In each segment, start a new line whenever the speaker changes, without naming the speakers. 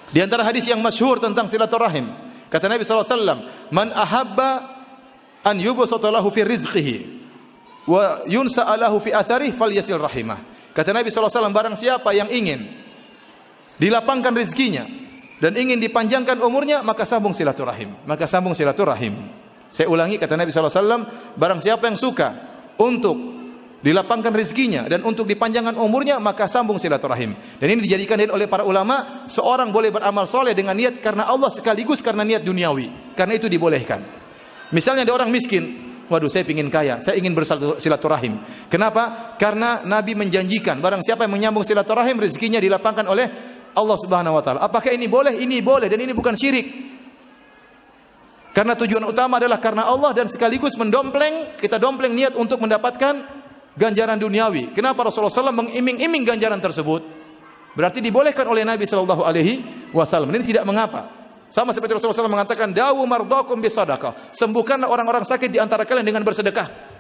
Di antara hadis yang masyhur tentang silaturahim, kata Nabi SAW, "Man ahabba an yubsata lahu fi rizqihi wa yunsa'a lahu fi atharihi falyasil rahimah." Kata Nabi SAW, barang siapa yang ingin dilapangkan rezekinya dan ingin dipanjangkan umurnya, maka sambung silaturahim. Maka sambung silaturahim. Saya ulangi, kata Nabi SAW, barang siapa yang suka untuk dilapangkan rezekinya dan untuk dipanjangkan umurnya, maka sambung silaturahim. Dan ini dijadikan dalil oleh para ulama, seorang boleh beramal soleh dengan niat karena Allah sekaligus karena niat duniawi. Karena itu dibolehkan. Misalnya ada orang miskin, waduh saya ingin kaya, saya ingin bersilaturahim. Kenapa? Karena Nabi menjanjikan, barang siapa yang menyambung silaturahim, rezekinya dilapangkan oleh Allah Subhanahu wa taala. Apakah ini boleh? Ini boleh, dan ini bukan syirik. Karena tujuan utama adalah karena Allah, dan sekaligus kita dompleng niat untuk mendapatkan ganjaran duniawi. Kenapa Rasulullah SAW mengiming-iming ganjaran tersebut? Berarti dibolehkan oleh Nabi SAW. Ini tidak mengapa. Sama seperti Rasulullah SAW mengatakan, "Dawu mardakum bisadaqah." Sembuhkanlah orang-orang sakit di antara kalian dengan bersedekah.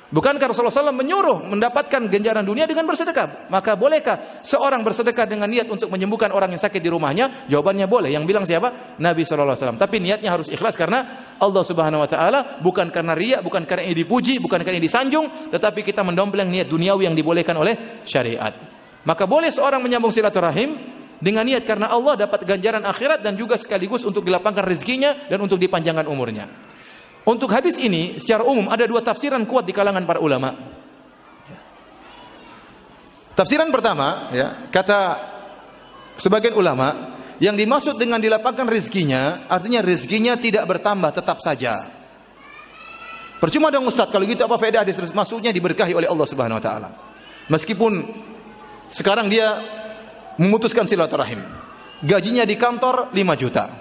Bukankah Rasulullah SAW menyuruh mendapatkan ganjaran dunia dengan bersedekah? Maka bolehkah seorang bersedekah dengan niat untuk menyembuhkan orang yang sakit di rumahnya? Jawabannya boleh. Yang bilang siapa? Nabi SAW. Tapi niatnya harus ikhlas karena Allah Subhanahu wa taala, bukan karena riya, bukan karena ini dipuji, bukan karena ini disanjung, tetapi kita mendompleng niat duniawi yang dibolehkan oleh syariat. Maka boleh seorang menyambung silaturahim dengan niat karena Allah, dapat ganjaran akhirat dan juga sekaligus untuk dilapangkan rezekinya dan untuk dipanjangkan umurnya. Untuk hadis ini secara umum ada dua tafsiran kuat di kalangan para ulama. Tafsiran pertama, kata sebagian ulama, yang dimaksud dengan dilapangkan rezekinya, artinya rezekinya tidak bertambah, tetap saja. Percuma dong Ustaz, kalau gitu apa faedah hadis? Maksudnya diberkahi oleh Allah Subhanahu wa taala. Meskipun sekarang dia memutuskan silaturahim, gajinya di kantor 5 juta.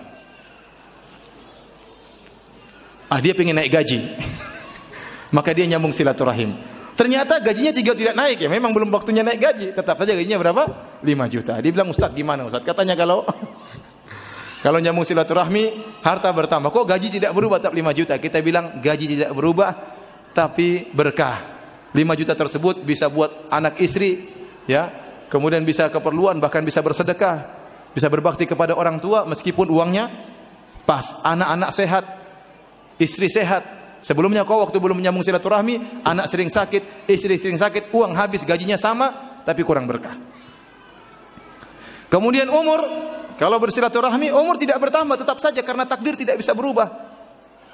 Dia pengen naik gaji. Maka dia nyambung silaturahim. Ternyata gajinya juga tidak naik, ya memang belum waktunya naik gaji, tetap saja gajinya berapa? 5 juta. Dia bilang, "Ustaz gimana Ustaz?" Katanya kalau nyambung silaturahmi harta bertambah. Kok gaji tidak berubah tetap 5 juta? Kita bilang gaji tidak berubah tapi berkah. 5 juta tersebut bisa buat anak istri, ya. Kemudian bisa keperluan, bahkan bisa bersedekah, bisa berbakti kepada orang tua meskipun uangnya pas, anak-anak sehat, istri sehat. Sebelumnya waktu belum menyambung silaturahmi, anak sering sakit, istri sering sakit, uang habis, gajinya sama, tapi kurang berkah. Kemudian umur, kalau bersilaturahmi, umur tidak bertambah, tetap saja karena takdir tidak bisa berubah.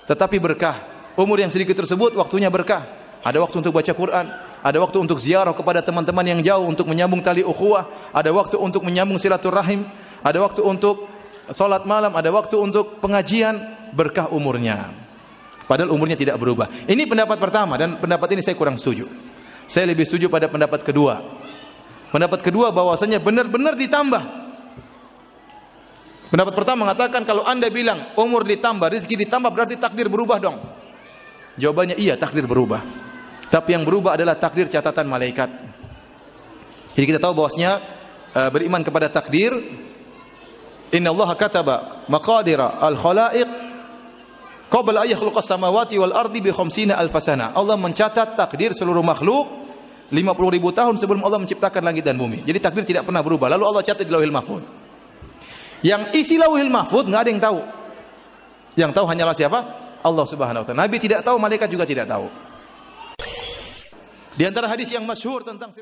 Tetapi berkah. Umur yang sedikit tersebut, waktunya berkah. Ada waktu untuk baca Quran, ada waktu untuk ziarah kepada teman-teman yang jauh, untuk menyambung tali ukhuwah, ada waktu untuk menyambung silaturahim, ada waktu untuk salat malam, ada waktu untuk pengajian, berkah umurnya. Padahal umurnya tidak berubah. Ini pendapat pertama, dan pendapat ini saya kurang setuju. Saya lebih setuju pada pendapat kedua. Pendapat kedua bahwasanya benar-benar ditambah. Pendapat pertama mengatakan kalau Anda bilang umur ditambah, rezeki ditambah, berarti takdir berubah dong. Jawabannya iya, takdir berubah. Tapi yang berubah adalah takdir catatan malaikat. Jadi kita tahu bahwasanya beriman kepada takdir. Innallaha kataba maqadira al-khalaiq qabla an yakhluqas samawati wal ardi bi 50 alf sana. Allah mencatat takdir seluruh makhluk 50.000 tahun sebelum Allah menciptakan langit dan bumi. Jadi takdir tidak pernah berubah. Lalu Allah catat di Lauhil Mahfuz. Yang isi Lauhil Mahfuz enggak ada yang tahu. Yang tahu hanyalah siapa? Allah Subhanahu wa taala. Nabi tidak tahu, malaikat juga tidak tahu. Di antara hadis yang masyhur tentang